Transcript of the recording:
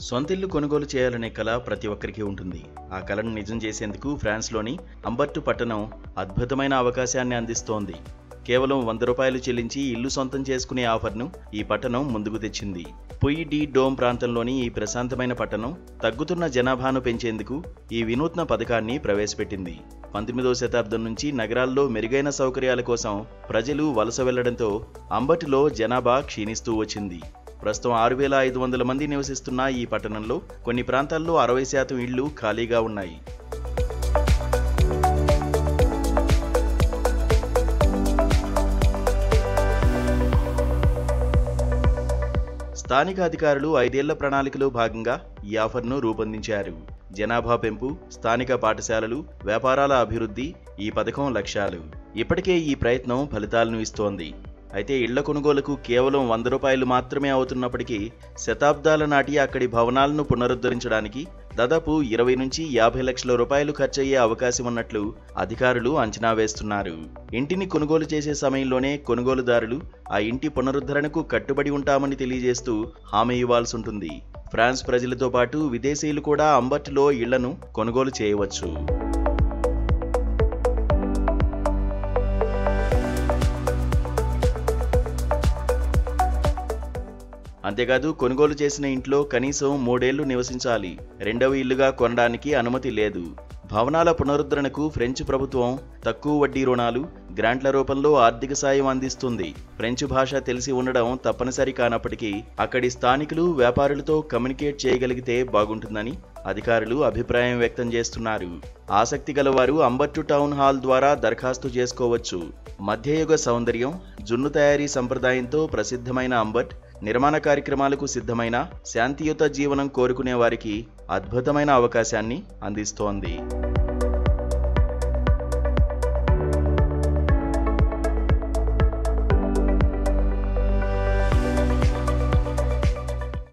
సొంతిల్లు కొనుగోలు చేయాలనే కల ప్రతి ఒక్కరికి ఉంటుంది. ఆ కలను నిజం చేసేందుకు ఫ్రాన్స్లోని అంబర్టు పట్టణం అద్భుతమైన అవకాశాన్ని అందిస్తోంది. కేవలం 100 రూపాయలు చెల్లించి ఇల్లు సొంతం చేసుకునే ఆఫర్ను ఈ పట్టణం ముందుకు తెచ్చింది. పుయ్ డి డోమ్ ప్రాంతంలోని ఈ ప్రశాంతమైన పట్టణం తగ్గుతున్న జనాభాను పెంచేందుకు ఈ వినూత్న పథకాన్ని ప్రవేశపెట్టింది. 19వ శతాబ్దం నుంచి నగరాల్లో మెరుగైన సౌకర్యాల కోసం ప్రజలు వలస వెళ్లడంతో అంబర్టులో జనాభా క్షీణిస్తూ వచ్చింది. ప్రస్తుతం 6500 మంది నివసిస్తున్న ఈ పట్టణంలో కొన్ని ప్రాంతాల్లో 60% ఇళ్లు ఖాళీగా ఉన్నాయి. స్థానిక అధికారులు 5 ఏళ్ల ప్రణాళికలో భాగంగా ఈ ఆఫర్ను రూపొందించారు. జనాభా పెంపు, స్థానిక పాఠశాలలు, వ్యాపారాల అభివృద్ధి ఈ పథకం లక్ష్యాలు. ఇప్పటికే ఈ ప్రయత్నం ఫలితాలను ఇస్తోంది. అయితే ఇళ్ల కొనుగోలుకు కేవలం 100 రూపాయలు మాత్రమే అవుతున్నప్పటికీ శతాబ్దాల నాటి అక్కడి భవనాలను పునరుద్ధరించడానికి దాదాపు 20 నుంచి 50 లక్షల రూపాయలు ఖర్చయ్యే అవకాశం ఉన్నట్లు అధికారులు అంచనా వేస్తున్నారు. ఇంటిని కొనుగోలు చేసే సమయంలోనే కొనుగోలుదారులు ఆ ఇంటి పునరుద్ధరణకు కట్టుబడి ఉంటామని తెలియజేస్తూ హామీ ఇవ్వాల్సి ఉంటుంది. ఫ్రాన్స్ ప్రజలతో పాటు విదేశీయులు కూడా అంబర్టులో ఇళ్లను కొనుగోలు చేయవచ్చు. అంతేకాదు కొనుగోలు చేసిన ఇంట్లో కనీసం 3 ఏళ్లు నివసించాలి. రెండవ ఇల్లుగా కొనడానికి అనుమతి లేదు. భవనాల పునరుద్ధరణకు ఫ్రెంచ్ ప్రభుత్వం తక్కువ వడ్డీ రుణాలు, గ్రాంట్ల రూపంలో ఆర్థిక సాయం అందిస్తుంది. ఫ్రెంచ్ భాష తెలిసి ఉండడం తప్పనిసరి కానప్పటికీ అక్కడి స్థానికులు వ్యాపారులతో కమ్యూనికేట్ చేయగలిగితే బాగుంటుందని అధికారులు అభిప్రాయం వ్యక్తం చేస్తున్నారు. ఆసక్తి గలవారు అంబర్టు టౌన్ హాల్ ద్వారా దరఖాస్తు చేసుకోవచ్చు. మధ్యయుగ సౌందర్యం, జున్ను తయారీ సంప్రదాయంతో ప్రసిద్ధమైన అంబర్ట్ నిర్మాణ కార్యక్రమాలకు సిద్ధమైన శాంతియుత జీవనం కోరుకునే వారికి అద్భుతమైన అవకాశాన్ని అందిస్తోంది.